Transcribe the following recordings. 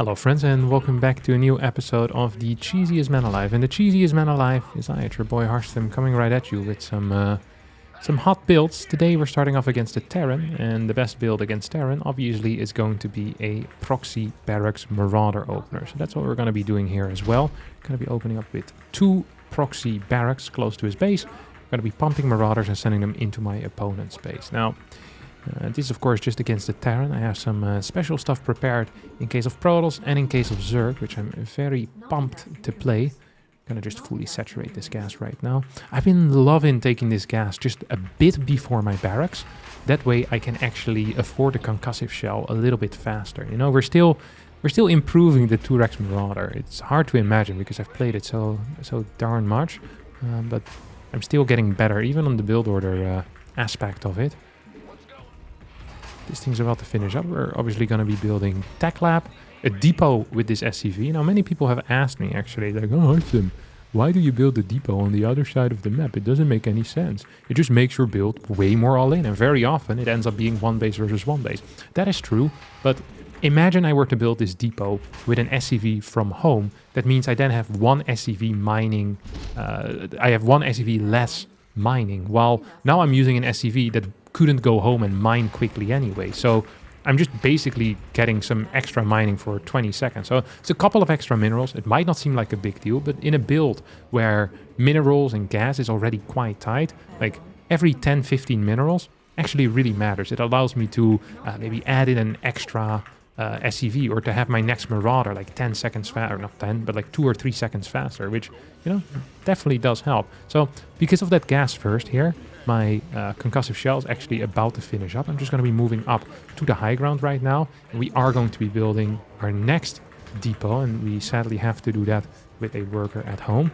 Hello friends and welcome back to a new episode of the cheesiest man alive. And the cheesiest man alive is I, your boy Harstem, coming right at you with some hot builds. Today we're starting off against the Terran, and the best build against Terran obviously is going to be a Proxy barracks marauder opener. So that's what we're going to be doing here as well. We're going to be opening up with 2 Proxy barracks close to his base. We're going to be pumping marauders and sending them into my opponent's base. Now, this is of course just against the Terran. I have some special stuff prepared in case of Protoss and in case of Zerg, which I'm very pumped to play. I'm gonna just fully saturate this gas right now. I've been loving taking this gas just a bit before my barracks. That way I can actually afford a concussive shell a little bit faster. You know, we're still improving the 2-Rex Marauder. It's hard to imagine because I've played it so darn much, but I'm still getting better even on the build order aspect of it. This thing's about to finish up. We're obviously going to be building Tech Lab, a depot with this SCV. Now, many people have asked me, actually, like, oh, Harstem, why do you build a depot on the other side of the map? It doesn't make any sense. It just makes your build way more all-in, and very often it ends up being 1 base versus 1 base. That is true, but imagine I were to build this depot with an SCV from home. That means I then have 1 SCV mining. I have 1 SCV less mining, while now I'm using an SCV that couldn't go home and mine quickly anyway. So I'm just basically getting some extra mining for 20 seconds. So it's a couple of extra minerals. It might not seem like a big deal, but in a build where minerals and gas is already quite tight, like every 10-15 minerals actually really matters. It allows me to maybe add in an extra SCV, or to have my next marauder like 10 seconds faster, not 10, but like 2 or 3 seconds faster, which, you know, definitely does help. So because of that gas first here, my concussive shell is actually about to finish up. I'm just going to be moving up to the high ground right now. And we are going to be building our next depot, and we sadly have to do that with a worker at home.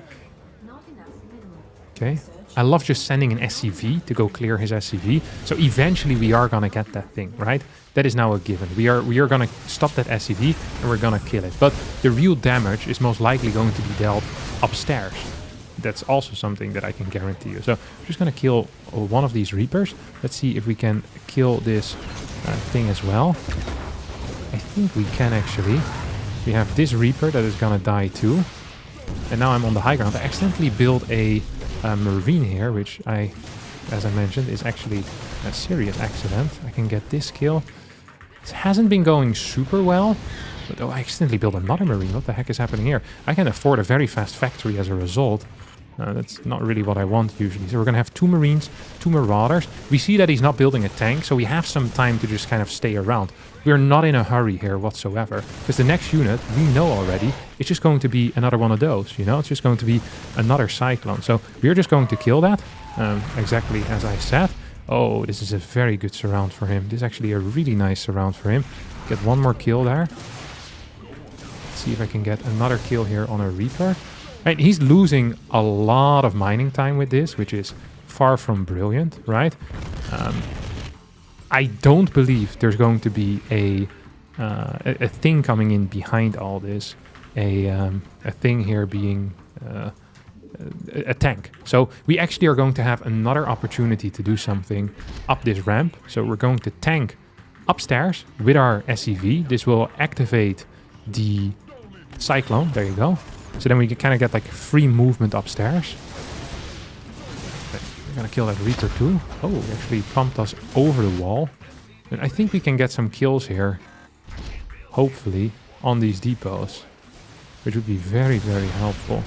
Okay. I love just sending an SCV to go clear his SCV. So eventually we are going to get that thing, right? That is now a given. We are going to stop that SCV and we're going to kill it. But the real damage is most likely going to be dealt upstairs. That's also something that I can guarantee you. So I'm just going to kill one of these Reapers. Let's see if we can kill this thing as well. I think we can actually. We have this Reaper that is going to die too. And now I'm on the high ground. I accidentally built a Marine here, which as I mentioned, is actually a serious accident. I can get this kill. It hasn't been going super well. But oh, I accidentally built another Marine. What the heck is happening here? I can afford a very fast factory as a result. That's not really what I want usually. So we're going to have 2 Marines, 2 Marauders. We see that he's not building a tank, so we have some time to just kind of stay around. We're not in a hurry here whatsoever, because the next unit, we know already, it's just going to be another one of those, you know? It's just going to be another Cyclone. So we're just going to kill that, exactly as I said. Oh, this is a very good surround for him. This is actually a really nice surround for him. Get 1 more kill there. Let's see if I can get another kill here on a Reaper. Right, he's losing a lot of mining time with this, which is far from brilliant, right? I don't believe there's going to be a thing coming in behind all this. A thing here being a tank. So we actually are going to have another opportunity to do something up this ramp. So we're going to tank upstairs with our SCV. This will activate the Cyclone. There you go. So then we can kind of get like free movement upstairs. Okay, we're gonna kill that Reaper too. Oh, he actually pumped us over the wall. And I think we can get some kills here, hopefully, on these depots, which would be very, very helpful.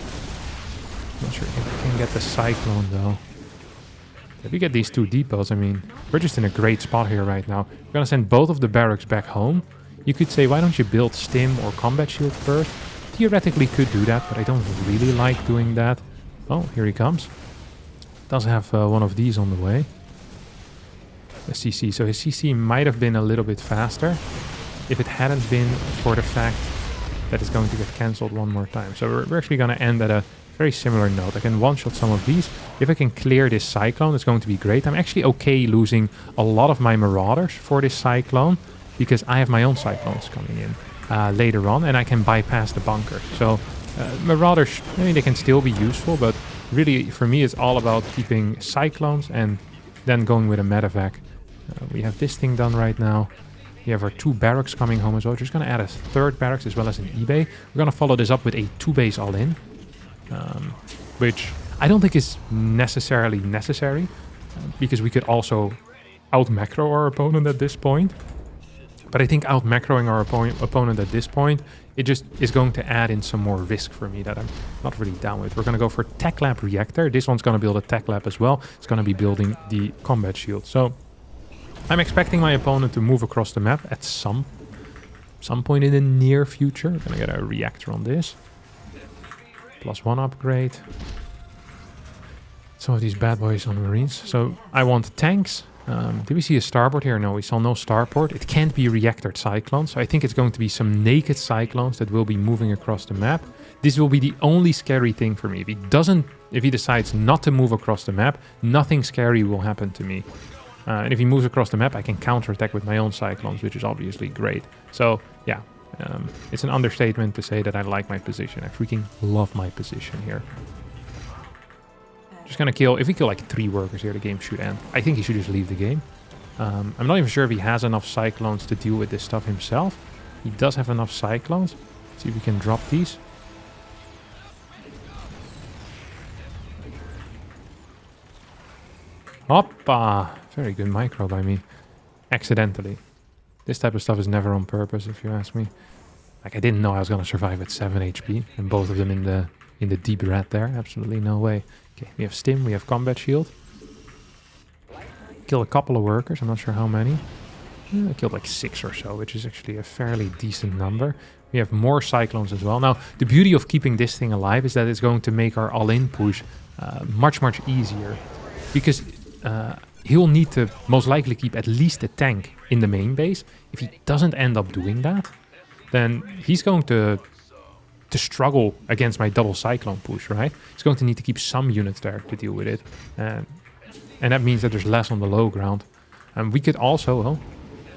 Not sure if we can get the Cyclone though. If we get these 2 depots, I mean, we're just in a great spot here right now. We're gonna send both of the barracks back home. You could say, why don't you build Stim or Combat Shield first? Theoretically could do that, but I don't really like doing that. Oh, here he comes. Does have one of these on the way. The CC. So his CC might have been a little bit faster if it hadn't been for the fact that it's going to get cancelled one more time. So we're actually going to end at a very similar note. I can one-shot some of these. If I can clear this Cyclone, it's going to be great. I'm actually okay losing a lot of my Marauders for this Cyclone, because I have my own Cyclones coming in later on, and I can bypass the bunkers. So Marauders, I mean, they can still be useful, but really for me it's all about keeping Cyclones and then going with a medevac. We have this thing done right now. We have our 2 barracks coming home as well. Just going to add a 3rd barracks as well as an eBay. We're going to follow this up with a 2 base all-in, which I don't think is necessarily necessary, because we could also out-macro our opponent at this point. But I think out-macroing our opponent at this point, it just is going to add in some more risk for me that I'm not really down with. We're going to go for Tech Lab Reactor. This one's going to build a Tech Lab as well. It's going to be building the combat shield. So I'm expecting my opponent to move across the map at some point in the near future. We're going to get a reactor on this. +1 upgrade. Some of these bad boys on the Marines. So I want tanks. Did we see a starboard here? No, we saw no starboard. It can't be reactored cyclones. So I think it's going to be some naked cyclones that will be moving across the map. This will be the only scary thing for me. If he decides not to move across the map, nothing scary will happen to me. And if he moves across the map, I can counterattack with my own cyclones, which is obviously great. So yeah, it's an understatement to say that I like my position. I freaking love my position here. Just gonna kill, if we kill like 3 workers here, the game should end. I think he should just leave the game. I'm not even sure if he has enough cyclones to deal with this stuff himself. He does have enough cyclones. Let's see if we can drop these. Hoppa! Very good micro by me. Accidentally. This type of stuff is never on purpose, if you ask me. Like, I didn't know I was gonna survive at 7 HP, and both of them in the deep red there. Absolutely no way. Okay, we have stim, we have combat shield. Killed a couple of workers, I'm not sure how many. I killed like 6 or so, which is actually a fairly decent number. We have more cyclones as well. Now, the beauty of keeping this thing alive is that it's going to make our all-in push much easier. Because he'll need to most likely keep at least a tank in the main base. If he doesn't end up doing that, then he's going to struggle against my double cyclone push, right? He's going to need to keep some units there to deal with it. And that means that there's less on the low ground. And we could also, well,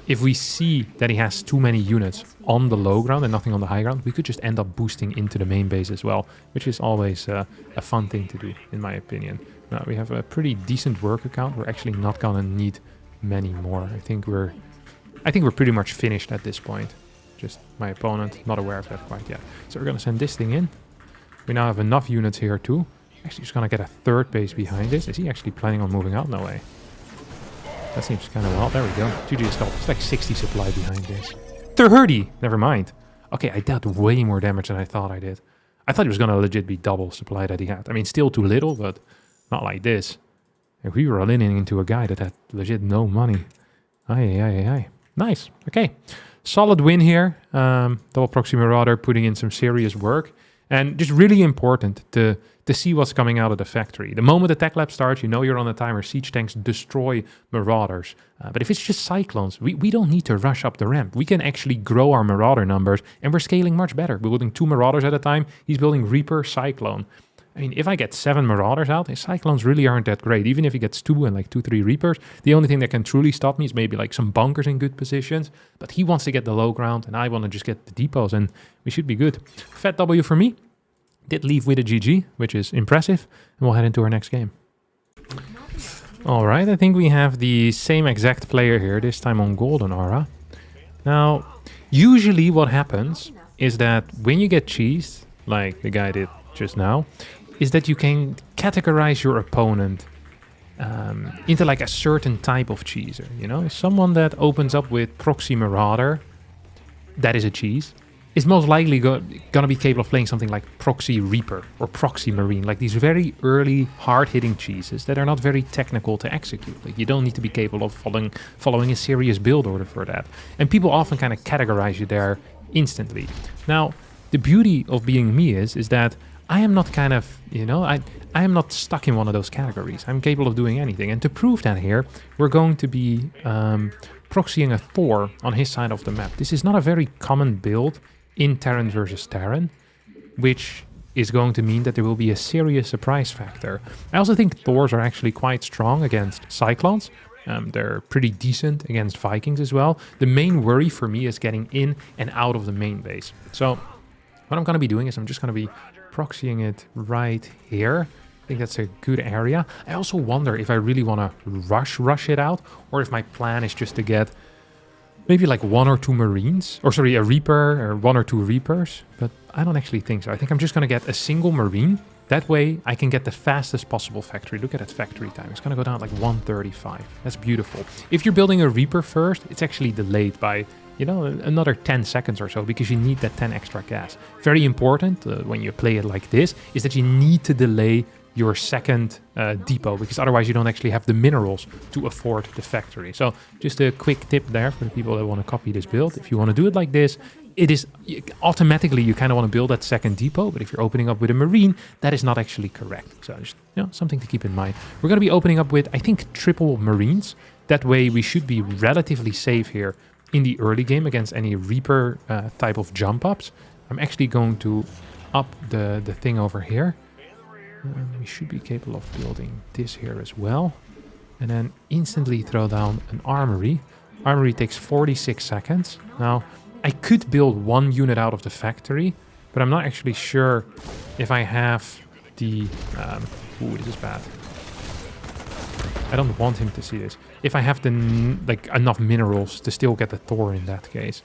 if we see that he has too many units on the low ground and nothing on the high ground, we could just end up boosting into the main base as well, which is always a fun thing to do, in my opinion. Now, we have a pretty decent worker count. We're actually not gonna need many more. I think we're pretty much finished at this point. Just my opponent not aware of that quite yet. So we're gonna send this thing in. We now have enough units here too. Actually just gonna get a 3rd base behind this. Is he actually planning on moving out? No way. That seems kind of wild. There we go. GG stop. It's like 60 supply behind this. 30! Never mind. Okay, I dealt way more damage than I thought I did. I thought it was gonna legit be double supply that he had. I mean, still too little, but not like this. If we were running into a guy that had legit no money. Aye. Nice. Okay. Solid win here. Double Proxy Marauder putting in some serious work. And just really important to see what's coming out of the factory. The moment the tech lab starts, you know you're on a timer. Siege tanks destroy Marauders. But if it's just Cyclones, we don't need to rush up the ramp. We can actually grow our Marauder numbers, and we're scaling much better. We're building 2 Marauders at a time. He's building Reaper, Cyclone. I mean, if I get 7 Marauders out, his Cyclones really aren't that great. Even if he gets 2 and like 2-3 Reapers, the only thing that can truly stop me is maybe like some bunkers in good positions. But he wants to get the low ground, and I want to just get the depots, and we should be good. Fat W for me. Did leave with a GG, which is impressive. And we'll head into our next game. All right, I think we have the same exact player here, this time on Golden Aura. Now, usually what happens is that when you get cheesed, like the guy did just now, is that you can categorize your opponent into like a certain type of cheeser, you know? Someone that opens up with Proxy Marauder, that is a cheese, is most likely gonna be capable of playing something like Proxy Reaper or Proxy Marine, like these very early hard-hitting cheeses that are not very technical to execute. Like, you don't need to be capable of following a serious build order for that. And people often kind of categorize you there instantly. Now, the beauty of being me is that I am not kind of, you know, I am not stuck in one of those categories. I'm capable of doing anything. And to prove that here, we're going to be proxying a Thor on his side of the map. This is not a very common build in Terran versus Terran, which is going to mean that there will be a serious surprise factor. I also think Thors are actually quite strong against Cyclones. They're pretty decent against Vikings as well. The main worry for me is getting in and out of the main base. So what I'm going to be doing is I'm just going to be proxying it right here. I think that's a good area. I also wonder if I really want to rush it out, or if my plan is just to get Maybe like 1 or 2 Marines. Or sorry, a Reaper or 1 or 2 Reapers. But I don't actually think so. I think I'm just going to get a single Marine. That way I can get the fastest possible factory. Look at that factory time. It's going to go down at like 135. That's beautiful. If you're building a Reaper first, it's actually delayed by, you know, another 10 seconds or so because you need that 10 extra gas. Very important when you play it like this is that you need to delay your second depot because otherwise you don't actually have the minerals to afford the factory. So just a quick tip there for the people that want to copy this build. If you want to do it like this, it is automatically you kind of want to build that second depot, but if you're opening up with a Marine, that is not actually correct. So just, you know, something to keep in mind. We're going to be opening up with, I think, triple Marines. That way we should be relatively safe here in the early game against any Reaper type of jump ups. I'm actually going to up the thing over here. We should be capable of building this here as well. And then instantly throw down an armory. Armory takes 46 seconds. Now, I could build 1 unit out of the factory, but I'm not actually sure if I have the... ooh, this is bad. I don't want him to see this. If I have the like enough minerals to still get the Thor in that case.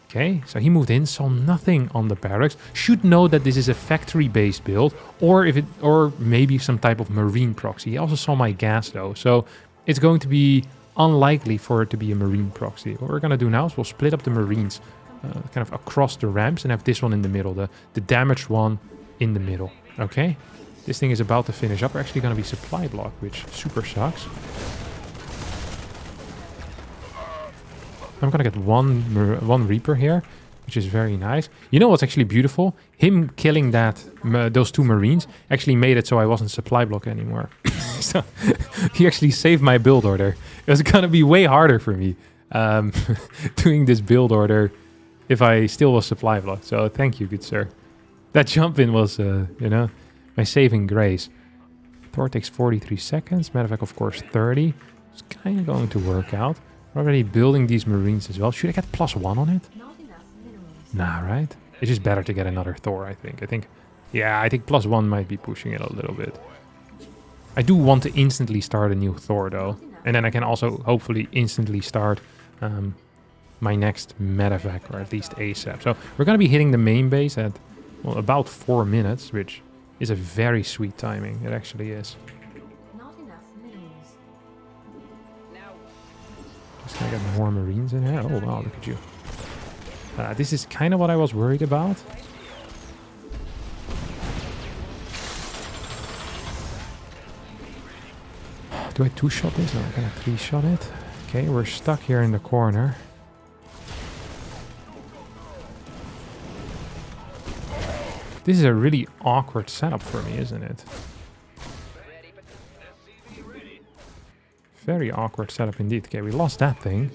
Okay, so he moved in, saw nothing on the barracks. Should know that this is a factory-based build, or maybe some type of marine proxy. He also saw my gas though, so it's going to be unlikely for it to be a marine proxy. What we're gonna do now is we'll split up the marines kind of across the ramps and have this one in the middle, the damaged one in the middle. Okay, this thing is about to finish up. We're actually gonna be supply block, which super sucks. I'm gonna get one Reaper here, which is very nice. You know what's actually beautiful? Him killing those 2 Marines actually made it so I wasn't supply block anymore. So he actually saved my build order. It was gonna be way harder for me doing this build order if I still was supply block. So thank you, good sir. That jump in was, you know, my saving grace. Thor takes 43 seconds. Medevac, of course, 30. It's kind of going to work out. We're already building these Marines as well. Should I get +1 on it? Nah, right? It's just better to get another Thor, I think. Yeah, I think +1 might be pushing it a little bit. I do want to instantly start a new Thor, though. And then I can also hopefully instantly start my next medevac, or at least ASAP. So we're going to be hitting the main base at, well, about 4 minutes, which is a very sweet timing. It actually is. Just gonna get more Marines in here. Oh wow, look at you. This is kind of what I was worried about. Do I 2-shot this? No, I'm gonna 3-shot it. Okay, we're stuck here in the corner. This is a really awkward setup for me, isn't it? Very awkward setup indeed. Okay, we lost that thing.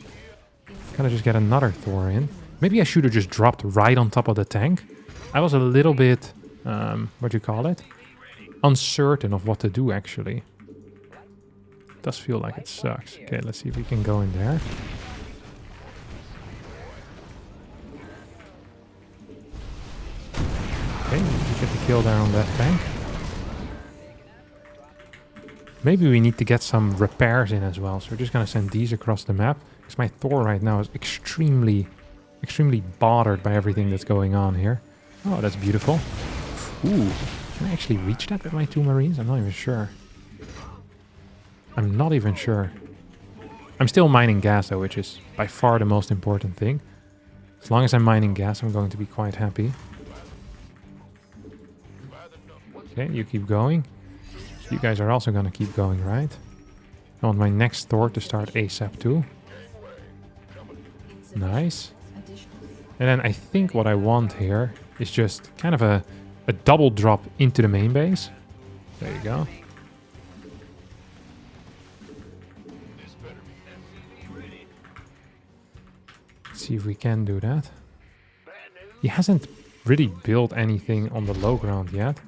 Gotta just get another Thor in. Maybe I should have just dropped right on top of the tank. I was a little bit, what do you call it? Uncertain of what to do, actually. It does feel like it sucks. Okay, let's see if we can go in there. Okay, we get the kill there on that tank. Maybe we need to get some repairs in as well. So we're just going to send these across the map. Because my Thor right now is extremely bothered by everything that's going on here. Oh, that's beautiful. Ooh, can I actually reach that with my 2 Marines? I'm not even sure. I'm not even sure. I'm still mining gas though, which is by far the most important thing. As long as I'm mining gas, I'm going to be quite happy. Okay, you keep going. You guys are also going to keep going, right? I want my next Thor to start ASAP too. Nice. And then I think what I want here is just kind of a double drop into the main base. There you go. Let's see if we can do that. He hasn't really built anything on the low ground yet.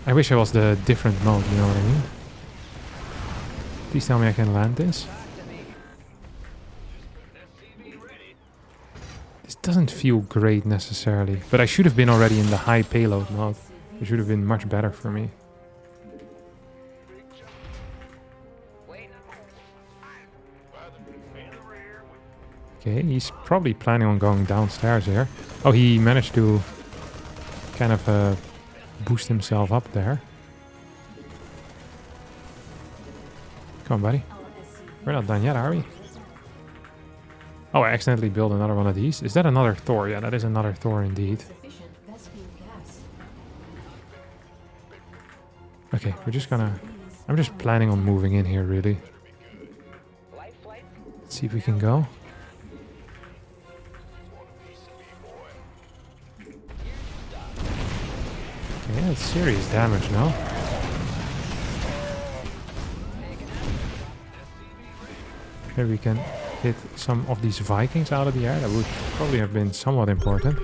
I wish I was the different mode, you know what I mean? Please tell me I can land this. This doesn't feel great necessarily, but I should have been already in the high payload mode. It should have been much better for me. Okay, he's probably planning on going downstairs here. Oh, he managed to kind of boost himself up there. Come on, buddy. We're not done yet, are we? Oh, I accidentally built another one of these. Is that another Thor? Yeah, that is another Thor indeed. Okay, we're just gonna... I'm just planning on moving in here, really. Let's see if we can go. Okay, that's serious damage now. Maybe we can hit some of these Vikings out of the air. That would probably have been somewhat important.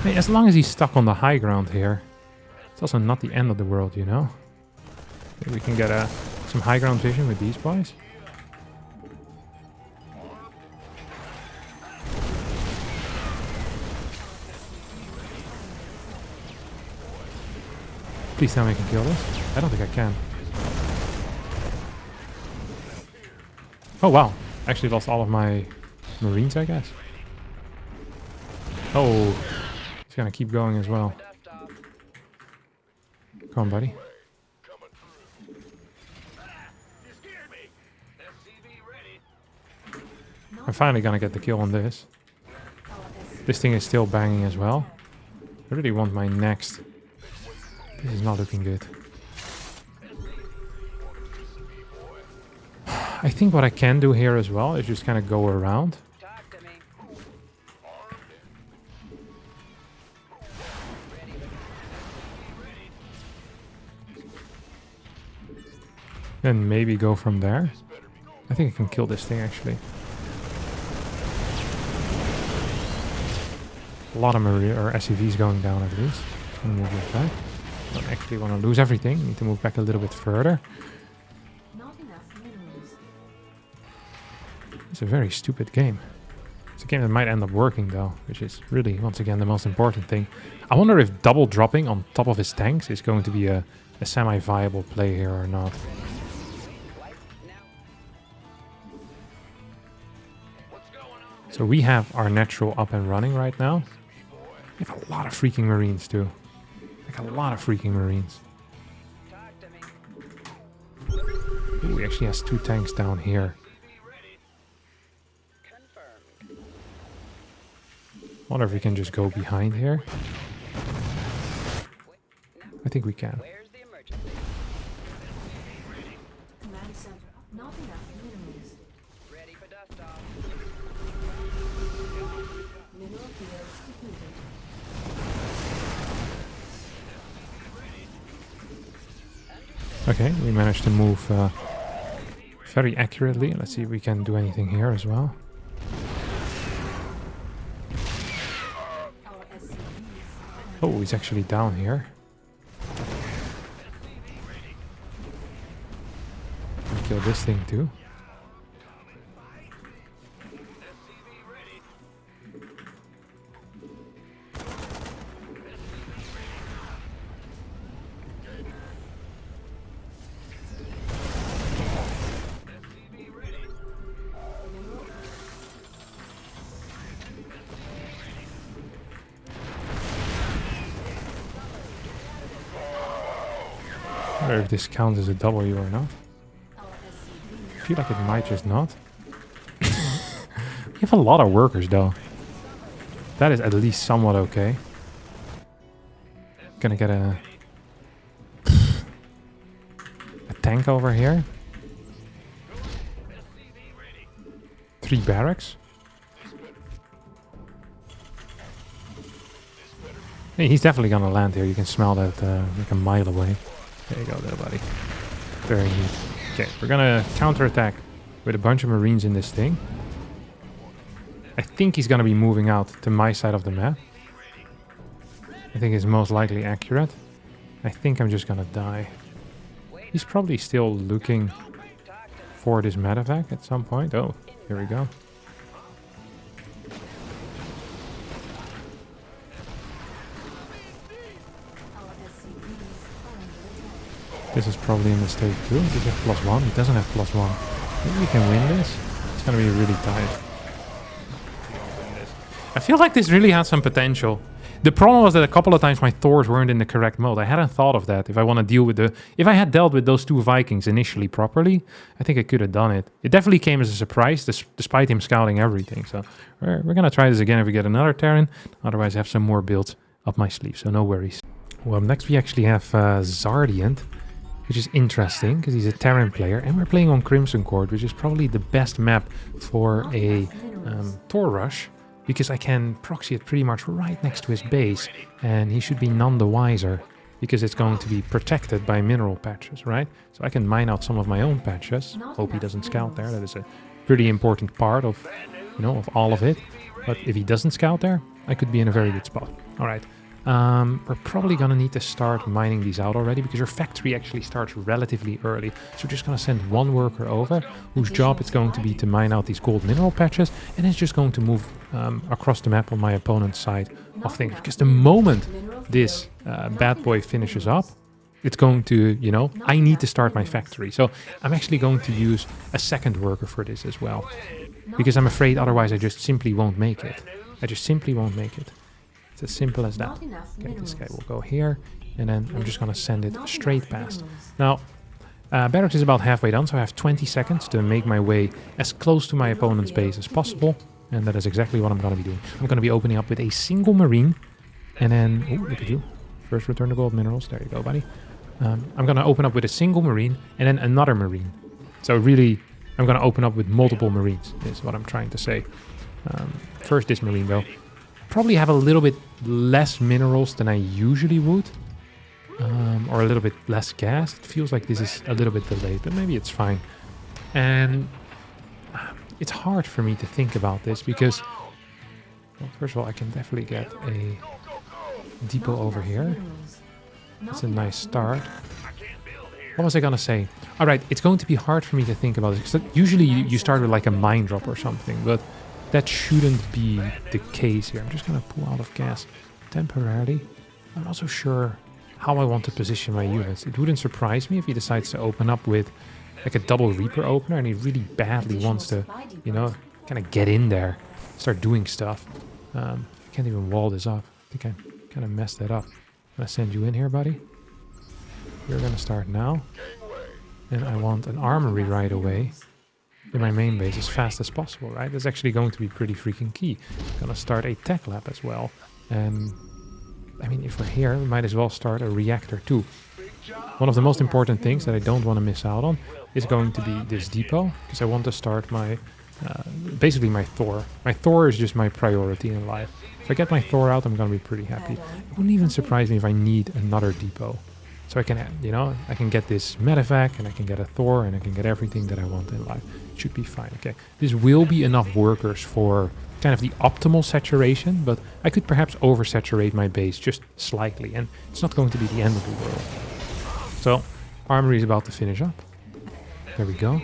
Hey, as long as he's stuck on the high ground here, it's also not the end of the world, you know? Maybe we can get some high ground vision with these boys. Please tell me I can kill this. I don't think I can. Oh wow, actually lost all of my Marines, I guess. Oh, he's gonna keep going as well. Come on, buddy. I'm finally gonna get the kill on this. This thing is still banging as well. I really want my next. This is not looking good. I think what I can do here as well is just kind of go around. Then maybe go from there. I think I can kill this thing actually. A lot of Marine or SCVs going down at least. I'm gonna move it back. I don't actually want to lose everything. Need to move back a little bit further. It's a very stupid game. It's a game that might end up working though, which is really, once again, the most important thing. I wonder if double dropping on top of his tanks is going to be a semi-viable play here or not. So we have our natural up and running right now. We have a lot of freaking Marines too. Like a lot of freaking Marines. Ooh, he actually has 2 tanks down here. Wonder if we can just go behind here. I think we can. Okay, we managed to move very accurately. Let's see if we can do anything here as well. Oh, he's actually down here. Kill this thing too. I wonder if this counts as a W or not. I feel like it might just not. We have a lot of workers though. That is at least somewhat okay. Gonna get a tank over here. 3 barracks. Hey, he's definitely gonna land here. You can smell that like a mile away. There you go, little buddy. Very neat. Okay, we're gonna counterattack with a bunch of Marines in this thing. I think he's gonna be moving out to my side of the map. I think it's most likely accurate. I think I'm just gonna die. He's probably still looking for this medevac at some point. Oh, here we go. This is probably a mistake too. Does he have +1? He doesn't have +1. Maybe we can win this. gonna be really tight. I feel like this really has some potential. The problem was that a couple of times my Thors weren't in the correct mode. I hadn't thought of that. If I want to deal with if I had dealt with those two Vikings initially properly, I think I could have done it. It definitely came as a surprise, despite him scouting everything. So we're going to try this again if we get another Terran. Otherwise, I have some more builds up my sleeve, so no worries. Well, next we actually have Zardiant, which is interesting because he's a Terran player. And we're playing on Crimson Court, which is probably the best map for a Thor rush. Because I can proxy it pretty much right next to his base, and he should be none the wiser, because it's going to be protected by mineral patches, right? So I can mine out some of my own patches. Hope he doesn't scout there. That is a pretty important part of, of all of it. But if he doesn't scout there, I could be in a very good spot. All right. We're probably going to need to start mining these out already, because your factory actually starts relatively early. So we're just going to send one worker over, whose job it's going to be to mine out these gold mineral patches, and it's just going to move across the map on my opponent's side of things. Because the moment this bad boy finishes up, it's going to, I need to start my factory. So I'm actually going to use a second worker for this as well, because I'm afraid otherwise I just simply won't make it. I just simply won't make it. It's as simple as that. Okay, this guy will go here, and then I'm just going to send it straight past. Now, barracks is about halfway done, so I have 20 seconds to make my way as close to my opponent's base as possible, and that is exactly what I'm going to be doing. I'm going to be opening up with a single marine, and then, oh, look at you. First return to gold minerals. There you go, buddy. I'm going to open up with a single marine, and then another marine. So really, I'm going to open up with multiple marines, is what I'm trying to say. First this marine, though. Probably have a little bit less minerals than I usually would, or a little bit less gas. It feels like this is a little bit delayed, but maybe it's fine. And it's hard for me to think about this because, well, first of all, I can definitely get a depot over here. That's a nice start. What was I gonna say? All right, it's going to be hard for me to think about this because usually you start with like a mine drop or something, but that shouldn't be the case here. I'm just going to pull out of gas temporarily. I'm not so sure how I want to position my units. It wouldn't surprise me if he decides to open up with like a double Reaper opener and he really badly wants to, kind of get in there, start doing stuff. I can't even wall this up. I think I kind of messed that up. I'm going to send you in here, buddy. You're going to start now. And I want an armory right away in my main base as fast as possible, right? That's actually going to be pretty freaking key. I'm gonna start a tech lab as well. And I mean, if we're here, we might as well start a reactor too. One of the most important things that I don't want to miss out on is going to be this depot, because I want to start my, basically my Thor. My Thor is just my priority in life. If I get my Thor out, I'm gonna be pretty happy. It wouldn't even surprise me if I need another depot. So I can, I can get this medevac, and I can get a Thor, and I can get everything that I want in life. It should be fine, okay. This will be enough workers for kind of the optimal saturation, but I could perhaps oversaturate my base just slightly, and it's not going to be the end of the world. So, armory is about to finish up. There we go.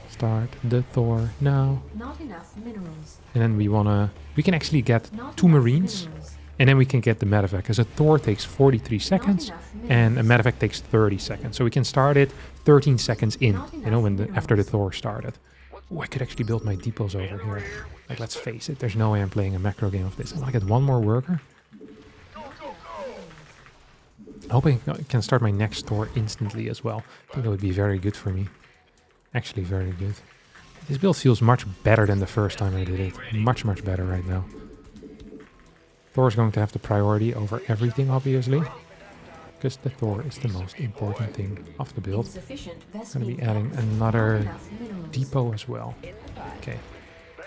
Start the Thor now. Not enough minerals. And then we can actually get 2 marines. And then we can get the medevac, because a Thor takes 43 seconds and a medevac takes 30 seconds. So we can start it 13 seconds in, after the Thor started. Oh, I could actually build my depots over here. Like, let's face it, there's no way I'm playing a macro game of this. I want to get one more worker. I hope I can start my next Thor instantly as well. I think that would be very good for me. Actually, very good. This build feels much better than the first time I did it. Much, much better right now. Thor is going to have the priority over everything, obviously, because the Thor is the most important thing of the build. I'm going to be adding another depot as well. Okay.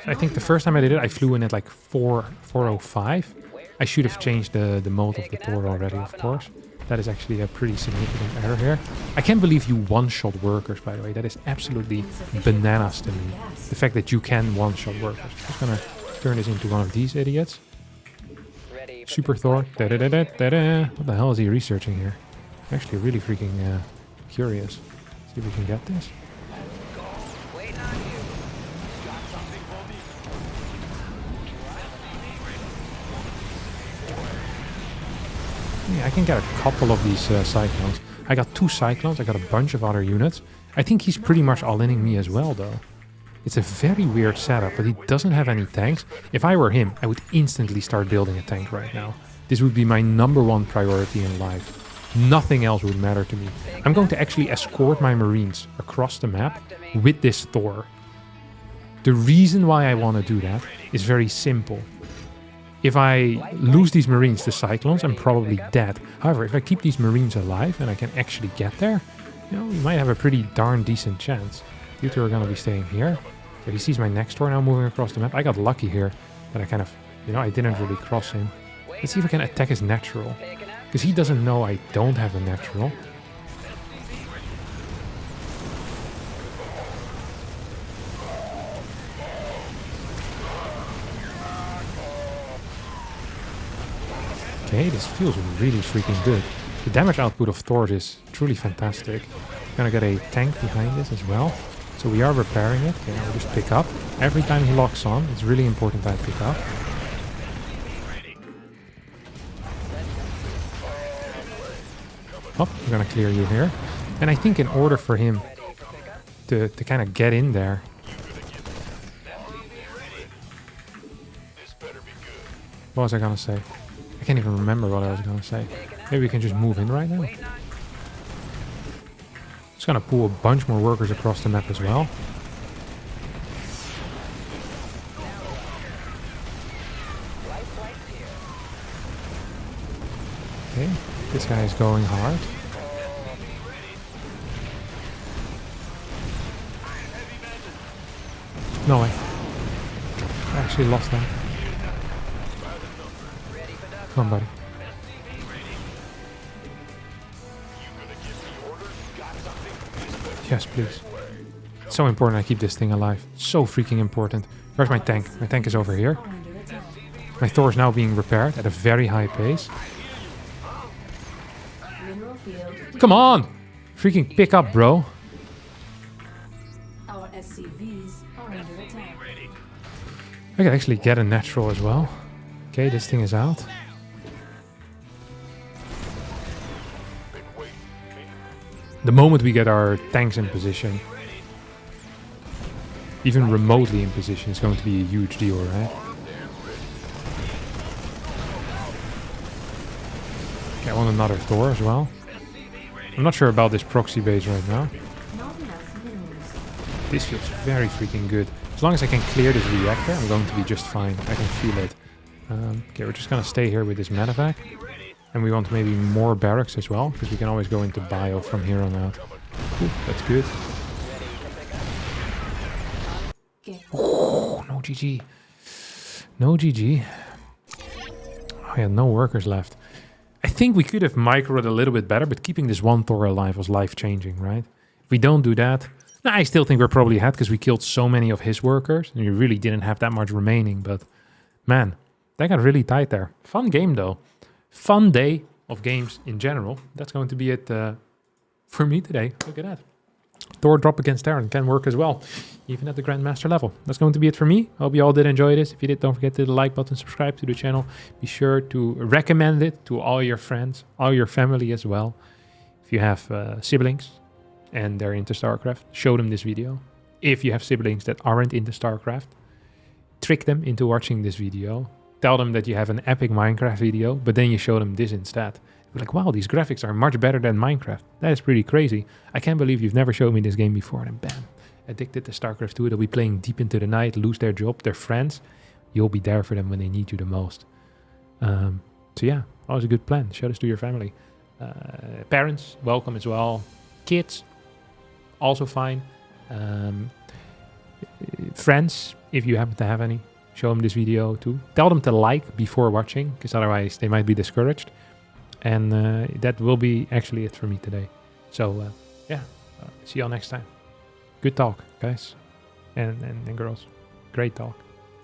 So I think the first time I did it, I flew in at like 405. I should have changed the mode of the Thor already, of course. That is actually a pretty significant error here. I can't believe you one-shot workers, by the way. That is absolutely bananas to me. The fact that you can one-shot workers. I'm just going to turn this into one of these idiots. Super Thor. What the hell is he researching here? I'm actually really freaking curious. See if we can get this. Yeah, I can get a couple of these cyclones. I got 2 cyclones. I got a bunch of other units. I think he's pretty much all-inning me as well, though. It's a very weird setup, but he doesn't have any tanks. If I were him, I would instantly start building a tank right now. This would be my #1 priority in life. Nothing else would matter to me. I'm going to actually escort my Marines across the map with this Thor. The reason why I want to do that is very simple. If I lose these Marines to Cyclones, I'm probably dead. However, if I keep these Marines alive and I can actually get there, you know, we might have a pretty darn decent chance. You two are going to be staying here. So he sees my next Thor now moving across the map. I got lucky here that I kind of, you know, I didn't really cross him. Let's see if I can attack his natural. Because he doesn't know I don't have a natural. Okay, this feels really freaking good. The damage output of Thor is truly fantastic. Gonna get a tank behind this as well. So we are repairing it. Okay, I'll just pick up. Every time he locks on, it's really important that I pick up. Oh, I'm gonna clear you here. And I think in order for him to kind of get in there... What was I gonna say? I can't even remember what I was gonna say. Maybe we can just move in right now. Just gonna pull a bunch more workers across the map as well. Okay, this guy is going hard. No way. I actually lost that. Come on, buddy. Yes, please. It's so important I keep this thing alive. So freaking important. Where's my tank? My tank is over here. My Thor is now being repaired at a very high pace. Come on! Freaking pick up, bro. Our SCVs are under attack. I can actually get a natural as well. Okay, this thing is out. The moment we get our tanks in position, even remotely in position, it's going to be a huge deal, right? Okay, I want another Thor as well. I'm not sure about this proxy base right now. This feels very freaking good. As long as I can clear this reactor, I'm going to be just fine. I can feel it. Okay, we're just going to stay here with this medevac. And we want maybe more barracks as well, because we can always go into bio from here on out. Ooh, that's good. Oh, no GG. No GG. Oh yeah, no workers left. I think we could have microed a little bit better, but keeping this one Thor alive was life-changing, right? If we don't do that... Nah, I still think we're probably ahead, because we killed so many of his workers, and we really didn't have that much remaining, but... Man, that got really tight there. Fun game, though. Fun day of games in general. That's going to be it for me today. Look at that. Thor drop against Terran can work as well, even at the Grandmaster level. That's going to be it for me. Hope you all did enjoy this. If you did, don't forget to hit the like button, subscribe to the channel. Be sure to recommend it to all your friends, all your family as well. If you have siblings and they're into StarCraft, show them this video. If you have siblings that aren't into StarCraft, trick them into watching this video. Tell them that you have an epic Minecraft video, but then you show them this instead. You're like, wow, these graphics are much better than Minecraft. That is pretty crazy. I can't believe you've never showed me this game before. And bam, addicted to StarCraft 2. They'll be playing deep into the night, lose their job, their friends. You'll be there for them when they need you the most. So yeah, always a good plan. Show this to your family. Parents, welcome as well. Kids, also fine. Friends, if you happen to have any. Show them this video too. Tell them to like before watching, because otherwise they might be discouraged. And that will be actually it for me today. So yeah, see y'all next time. Good talk, guys and girls. Great talk.